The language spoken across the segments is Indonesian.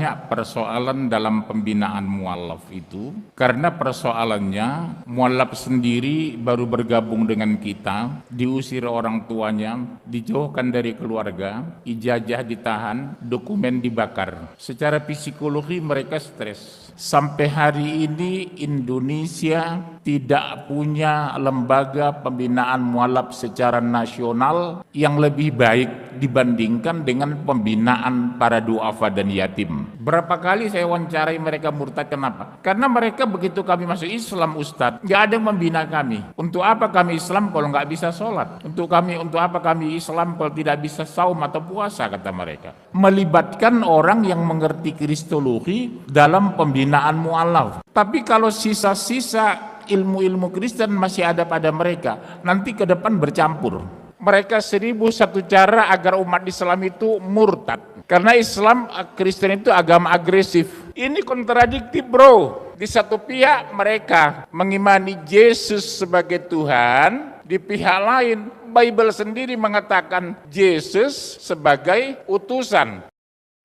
banyak persoalan dalam pembinaan mualaf itu, karena persoalannya mualaf sendiri baru bergabung dengan kita, diusir orang tuanya, dijauhkan dari keluarga, ijazah ditahan, dokumen dibakar. Secara psikologi mereka stres. Sampai hari ini Indonesia tidak punya lembaga pembinaan mualaf secara nasional yang lebih baik dibandingkan dengan pembinaan para duafa dan yatim. Berapa kali saya wawancarai mereka murtad, kenapa? Karena mereka begitu kami masuk Islam, Ustadz, nggak ada yang membina kami. Untuk apa kami Islam kalau nggak bisa sholat? Untuk apa kami Islam kalau tidak bisa saum atau puasa, kata mereka. Melibatkan orang yang mengerti kristologi dalam pembinaan mualaf. Tapi kalau sisa-sisa ilmu-ilmu Kristen masih ada pada mereka, nanti ke depan bercampur. Mereka 1001 cara agar umat Islam itu murtad. Karena Islam, Kristen itu agama agresif. Ini kontradiktif, bro. Di satu pihak mereka mengimani Yesus sebagai Tuhan, di pihak lain Bible sendiri mengatakan Yesus sebagai utusan.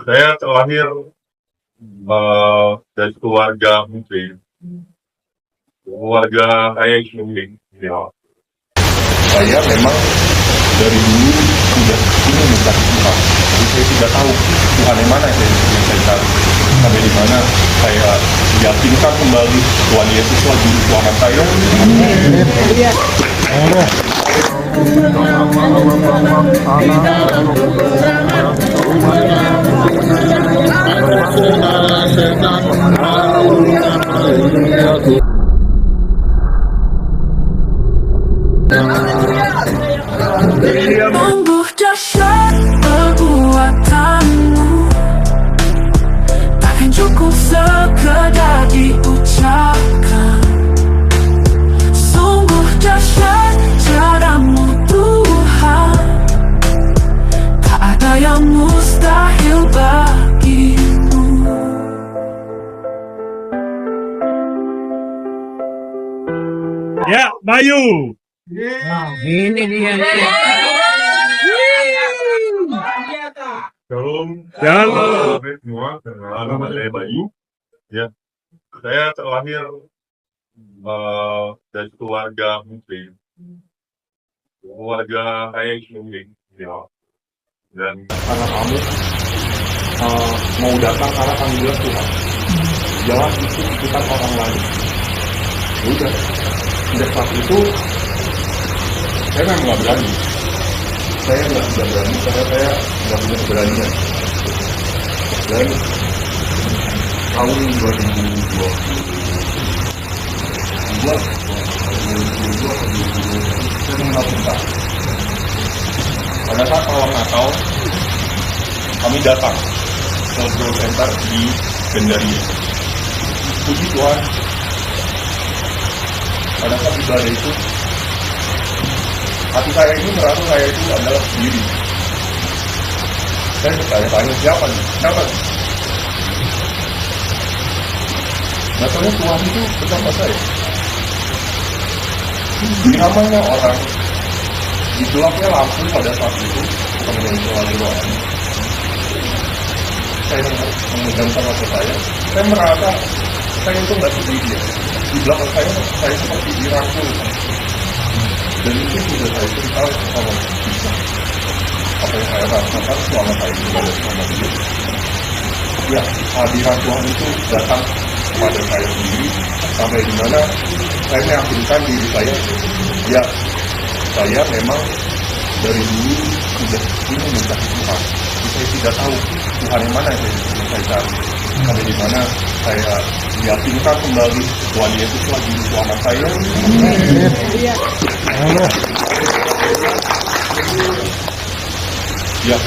Saya terlahir dari keluarga Muslim. Keluarga saya Muslim. Ya. Saya memang dari dulu sudah ingin mencari Tuhan. Tapi saya tidak tahu Tuhan yang mana yang saya cari. Sampai di mana saya yakinkan kembali Tuhan Yesus lah juru selamat saya. Sungguh dahsyat perbuatanmu, takkan cukup sekedar diucapkan. Sungguh dahsyat caramu Tuhan, tak ada yang mustahil bagimu. Ya, Bayu. Ini dia. Shalom. Shalom. Semua, nama saya Bayu. Ya, saya terlahir dari keluarga Muslim. Keluarga saya Muslim. Ya. Dan Karena kamu mau datang karena panggilan Tuhan. Jangan ikut-ikutan orang lain. Udah. Sejak saat itu saya memang nggak berani. Saya nggak berani karena saya nggak punya keberanian. Dan tahun 2022 saya mengenal Tuhan. Pada saat awal Natal kami datang ke Grow Center di Gandaria. Puji Tuhan, pada saat ibadah itu hati saya ini merasa saya itu adalah sendiri. Saya bertanya-tanya siapa nih? Datangnya Tuhan itu bersama saya. Namanya orang di gelapnya lampu pada saat itu kemudian doa. Saya memegang sama saya merasa saya itu nggak sendiri. Di belakang saya seperti dirangkul. Dan itu sudah saya ceritakan sama kita. Apa yang saya rasakan selama saya berada sama dia. Ya, hadirat Tuhan itu datang kepada saya sendiri sampai di mana saya meyakinkan diri saya. Ya, saya memang dari dulu sudah ingin mencari Tuhan. Saya tidak tahu Tuhan yang mana yang saya cari. Sampai di mana saya yakinkan kembali Tuhan Yesus lah juru selamat saya. Ya,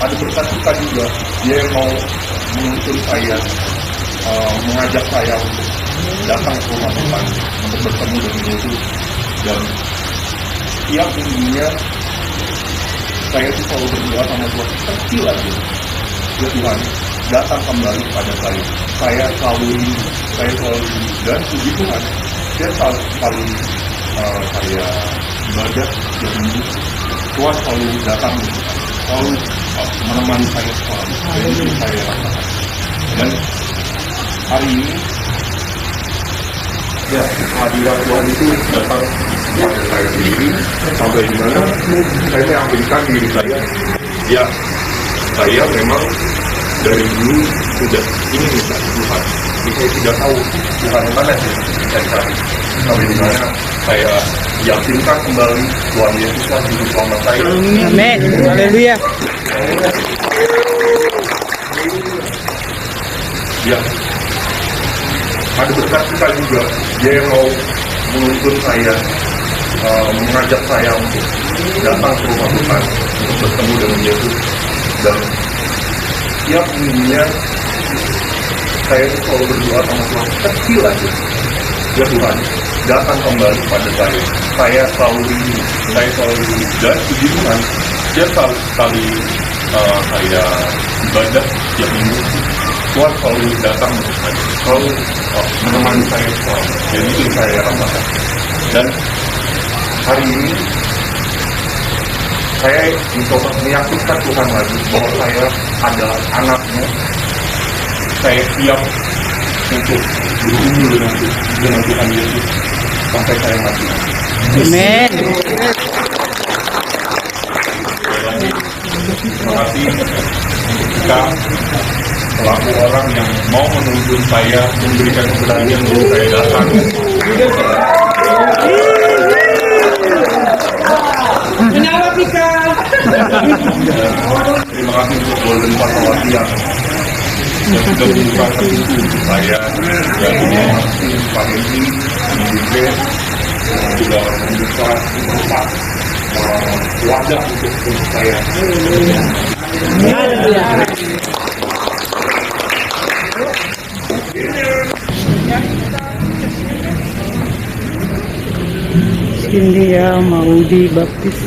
ada berkat kita juga. Dia yang mau menuntun saya, mengajak saya untuk datang ke rumah Tuhan untuk bertemu dengan Yesus. Dan tiap minggunya saya itu selalu berdoa sama Tuhan kecil aja. Ya Tuhan, datang kembali kepada saya. Saya selalu rindu. Dan puji Tuhan, dia selalu saya ibadah, dia rindu. Tuhan selalu datang, selalu menemani saya selalu. Dan itu saya rasakan. Dan hari ini, ya, kehadiran Tuhan itu datang pada saya sendiri, sampai di mana saya meyakinkan diri saya, ya, saya memang dari dulu sudah ingin mencari Tuhan. Tapi saya tidak tahu Tuhan yang mana sih saya cari. Sampai di mana saya yakinkan kembali Tuhan Yesuslah juru selamat saya. Amin. Haleluya. Ya, ada berkat kita juga. Dia yang mau menuntun saya, mengajak saya untuk datang ke rumah Tuhan untuk bertemu dengan Yesus. Dan tiap minggunya saya itu selalu berdoa sama Tuhan, kecil aja. Ya Tuhan, datang kembali pada saya. Saya selalu rindu, dan puji Tuhan, dia selalu sekali saya ibadah tiap minggu, Tuhan selalu datang untuk saya, selalu menemani saya selalu. Jadi itu saya rasakan. Dan hari ini saya mencoba meyakinkan Tuhan lagi bahwa saya adalah anaknya. Saya siap untuk bergumul dengan Tuhan Yesus sampai saya mati. Amin. Terima kasih ketika selaku orang yang mau menuntun saya, memberikan keberanian untuk saya datang. Kenapa Pika? Terima kasih untuk Golden Fatawati yang sudah membuka pintu untuk saya, dan terima kasih Pak Henry, juga membuka tempat wadah untuk saya. India mau dibaptis.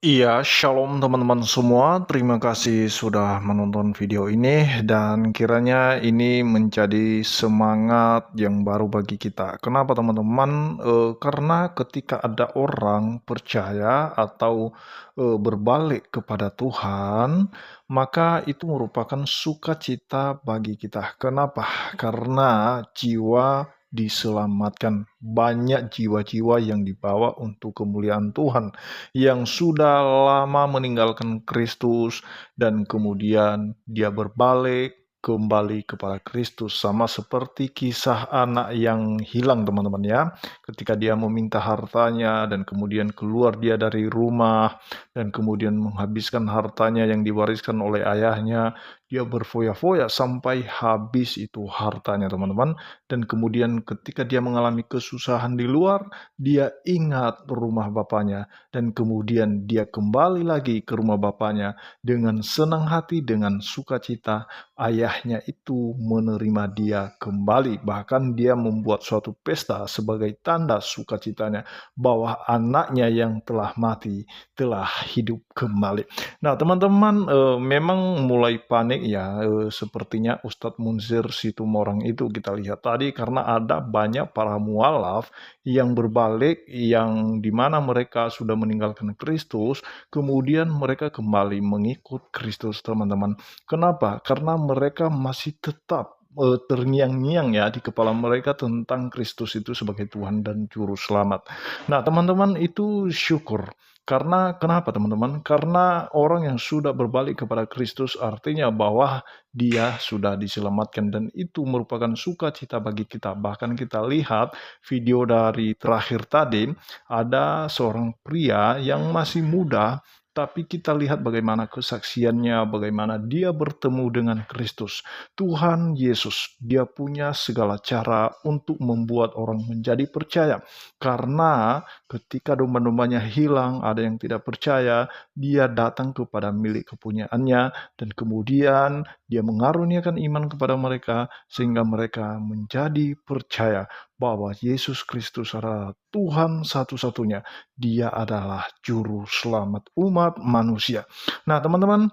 Iya, shalom teman-teman semua. Terima kasih sudah menonton video ini dan kiranya ini menjadi semangat yang baru bagi kita. Kenapa teman-teman? Karena ketika ada orang percaya atau berbalik kepada Tuhan, maka itu merupakan sukacita bagi kita. Kenapa? Karena jiwa diselamatkan. Banyak jiwa-jiwa yang dibawa untuk kemuliaan Tuhan yang sudah lama meninggalkan Kristus dan kemudian dia berbalik kembali kepada Kristus, sama seperti kisah anak yang hilang teman-teman ya, ketika dia meminta hartanya dan kemudian keluar dia dari rumah dan kemudian menghabiskan hartanya yang diwariskan oleh ayahnya. Dia berfoya-foya sampai habis itu hartanya teman-teman, dan kemudian ketika dia mengalami kesusahan di luar, dia ingat rumah bapaknya dan kemudian dia kembali lagi ke rumah bapaknya dengan senang hati, dengan sukacita. Ayahnya itu menerima dia kembali, bahkan dia membuat suatu pesta sebagai tanda sukacitanya bahwa anaknya yang telah mati telah hidup kembali. Nah teman-teman, memang mulai panik ya, sepertinya Ustadz Munzir Situmorang itu kita lihat tadi, karena ada banyak para mualaf yang berbalik, yang dimana mereka sudah meninggalkan Kristus, kemudian mereka kembali mengikut Kristus teman-teman. Kenapa? Karena mereka masih tetap terngiang-ngiang ya di kepala mereka tentang Kristus itu sebagai Tuhan dan Juru Selamat. Nah teman-teman, itu syukur. Karena kenapa teman-teman? Karena orang yang sudah berbalik kepada Kristus artinya bahwa dia sudah diselamatkan, dan itu merupakan sukacita bagi kita. Bahkan kita lihat video dari terakhir tadi, ada seorang pria yang masih muda, tapi kita lihat bagaimana kesaksiannya, bagaimana dia bertemu dengan Kristus. Tuhan Yesus, dia punya segala cara untuk membuat orang menjadi percaya. Karena ketika domba-dombanya hilang, ada yang tidak percaya, dia datang kepada milik kepunyaannya, dan kemudian dia mengaruniakan iman kepada mereka, sehingga mereka menjadi percaya bahwa Yesus Kristus adalah Tuhan satu-satunya. Dia adalah Juru Selamat umat manusia. Nah teman-teman,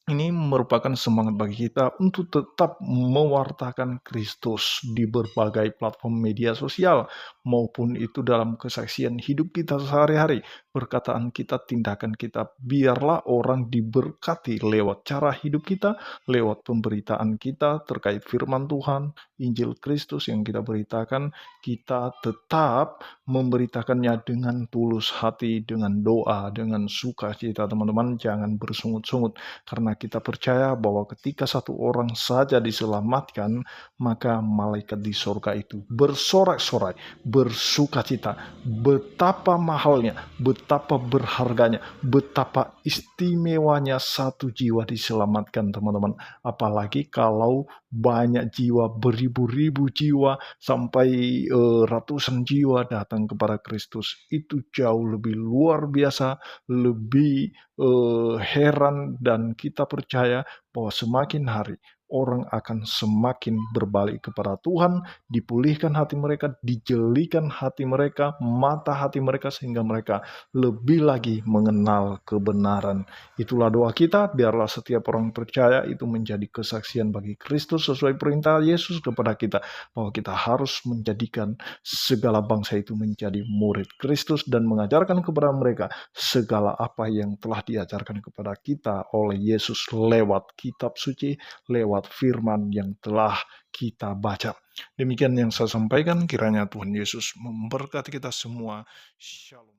ini merupakan semangat bagi kita untuk tetap mewartakan Kristus di berbagai platform media sosial, maupun itu dalam kesaksian hidup kita sehari-hari, perkataan kita, tindakan kita. Biarlah orang diberkati lewat cara hidup kita, lewat pemberitaan kita terkait firman Tuhan, Injil Kristus yang kita beritakan. Kita tetap memberitakannya dengan tulus hati, dengan doa, dengan sukacita. Teman-teman, jangan bersungut-sungut, karena kita percaya bahwa ketika satu orang saja diselamatkan, maka malaikat di sorga itu bersorak-sorai, bersukacita. Betapa mahalnya, betapa berharganya, betapa istimewanya satu jiwa diselamatkan, teman-teman. Apalagi kalau banyak jiwa, beribu-ribu jiwa, sampai ratusan jiwa datang kepada Kristus. Itu jauh lebih luar biasa, lebih heran, dan kita percaya bahwa semakin hari orang akan semakin berbalik kepada Tuhan, dipulihkan hati mereka, dijelikan hati mereka, mata hati mereka, sehingga mereka lebih lagi mengenal kebenaran. Itulah doa kita, biarlah setiap orang percaya itu menjadi kesaksian bagi Kristus sesuai perintah Yesus kepada kita, bahwa kita harus menjadikan segala bangsa itu menjadi murid Kristus dan mengajarkan kepada mereka segala apa yang telah diajarkan kepada kita oleh Yesus lewat kitab suci, lewat firman yang telah kita baca. Demikian yang saya sampaikan, kiranya Tuhan Yesus memberkati kita semua. Shalom.